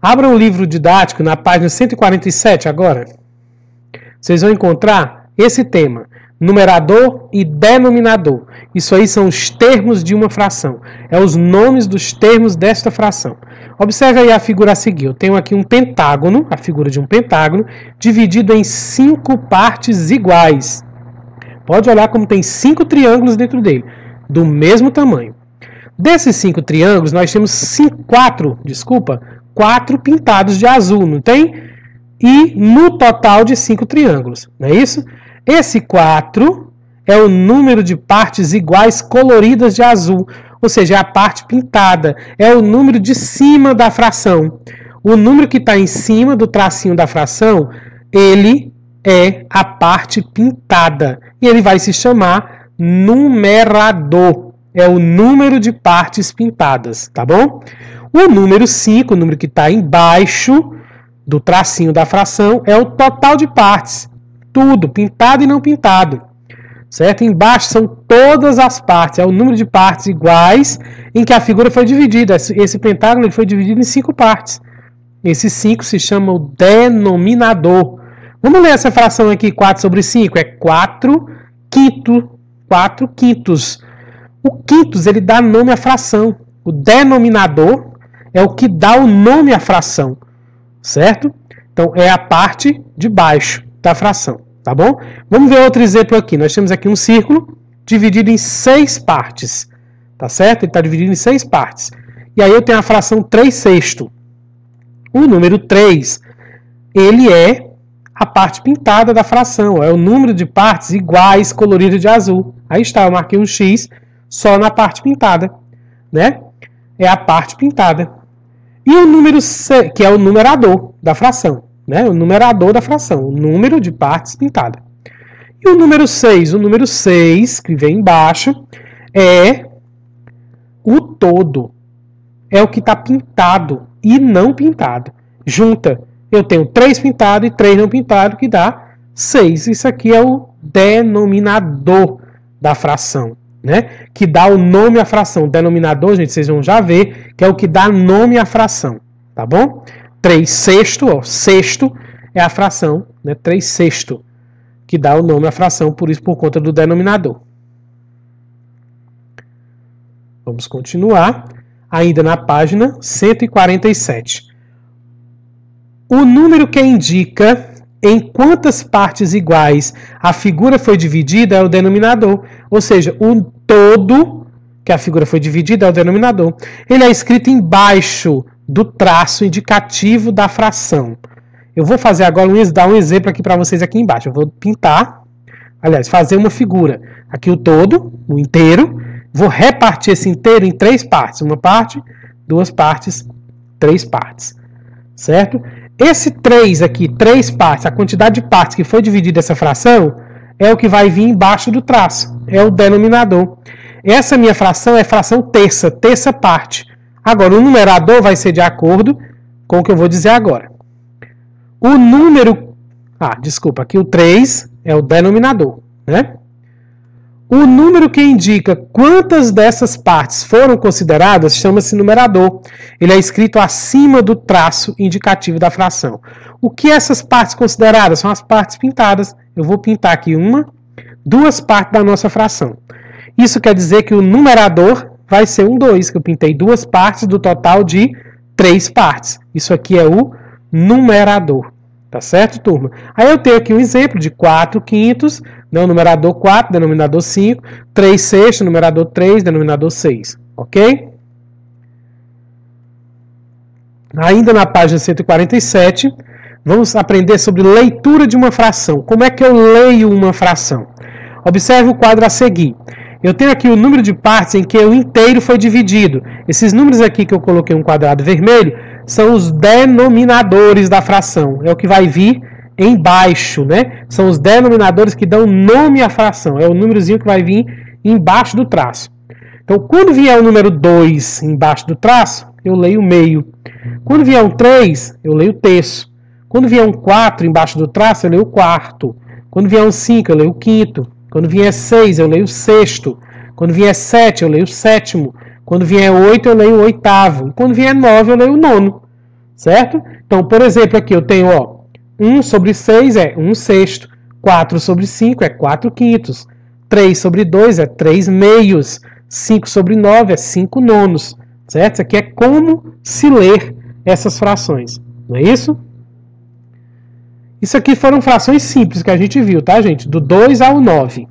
Abra o livro didático na página 147 agora. Vocês vão encontrar esse tema, numerador e denominador. Isso aí são os termos de uma fração. É os nomes dos termos desta fração. Observe aí a figura a seguir. Eu tenho aqui um pentágono, a figura de um pentágono, dividido em 5 partes iguais. Pode olhar como tem 5 triângulos dentro dele, do mesmo tamanho. Desses 5 triângulos, nós temos 4 pintados de azul, não tem? E no total de 5 triângulos, não é isso? Esse 4 é o número de partes iguais coloridas de azul, ou seja, é a parte pintada, é o número de cima da fração. O número que está em cima do tracinho da fração, ele é a parte pintada, e ele vai se chamar numerador. É o número de partes pintadas, tá bom? O número 5, o número que está embaixo do tracinho da fração, é o total de partes. Tudo, pintado e não pintado. Certo? Embaixo são todas as partes. É o número de partes iguais em que a figura foi dividida. Esse pentágono ele foi dividido em 5 partes. Esse 5 se chama o denominador. Vamos ler essa fração aqui, 4 sobre 5. É 4 quintos. O quintos, ele dá nome à fração. O denominador é o que dá o nome à fração. Certo? Então, é a parte de baixo da fração. Tá bom? Vamos ver outro exemplo aqui. Nós temos aqui um círculo dividido em 6 partes. Tá certo? Ele está dividido em 6 partes. E aí eu tenho a fração 3/6. O número 3, ele é a parte pintada da fração. É o número de partes iguais coloridas de azul. Aí está, eu marquei um X só na parte pintada, né? É a parte pintada. E o número 6, que é o numerador da fração, né? O numerador da fração, o número de partes pintadas. E o número 6? O número 6, que vem embaixo, é o todo. É o que está pintado e não pintado. Junta, eu tenho 3 pintado e 3 não pintado, que dá 6. Isso aqui é o denominador da fração, né? Que dá o nome à fração. O denominador, gente, vocês vão já ver, que é o que dá nome à fração, tá bom? 3/6, ó, sexto é a fração, né? 3/6, que dá o nome à fração, por isso, por conta do denominador. Vamos continuar, ainda na página 147. O número que indica em quantas partes iguais a figura foi dividida é o denominador. Ou seja, o todo que a figura foi dividida é o denominador. Ele é escrito embaixo do traço indicativo da fração. Eu vou fazer agora dar um exemplo aqui para vocês aqui embaixo. Eu vou pintar, aliás, fazer uma figura. Aqui o todo, o inteiro. Vou repartir esse inteiro em 3 partes. 1 parte, 2 partes, 3 partes. Certo? Esse 3 aqui, 3 partes, a quantidade de partes que foi dividida essa fração, é o que vai vir embaixo do traço. É o denominador. Essa minha fração é fração terça parte. Agora, o numerador vai ser de acordo com o que eu vou dizer agora. O número... aqui o 3 é o denominador, né? O número que indica quantas dessas partes foram consideradas chama-se numerador. Ele é escrito acima do traço indicativo da fração. O que essas partes consideradas? São as partes pintadas. Eu vou pintar aqui 2 partes da nossa fração. Isso quer dizer que o numerador vai ser 2, que eu pintei 2 partes do total de 3 partes. Isso aqui é o numerador. Tá certo, turma? Aí eu tenho aqui um exemplo de 4 quintos, né? O numerador 4, denominador 5, 3/6, numerador 3, denominador 6. Ok? Ainda na página 147, vamos aprender sobre leitura de uma fração. Como é que eu leio uma fração? Observe o quadro a seguir. Eu tenho aqui o número de partes em que o inteiro foi dividido. Esses números aqui que eu coloquei um quadrado vermelho são os denominadores da fração. É o que vai vir embaixo, né? São os denominadores que dão nome à fração. É o númerozinho que vai vir embaixo do traço. Então, quando vier o número 2 embaixo do traço, eu leio o meio. Quando vier um 3, eu leio o terço. Quando vier um 4 embaixo do traço, eu leio o quarto. Quando vier um 5, eu leio o quinto. Quando vier 6, eu leio o sexto. Quando vier 7, eu leio o sétimo. Quando vier 8, eu leio o oitavo. E quando vier 9, eu leio o nono. certo? Então, por exemplo, aqui eu tenho, ó, 1 sobre 6 é 1 sexto, 4 sobre 5 é 4 quintos, 3 sobre 2 é 3 meios, 5 sobre 9 é 5 nonos, certo? Isso aqui é como se ler essas frações, não é isso? Isso aqui foram frações simples que a gente viu, tá, gente? Do 2 ao 9.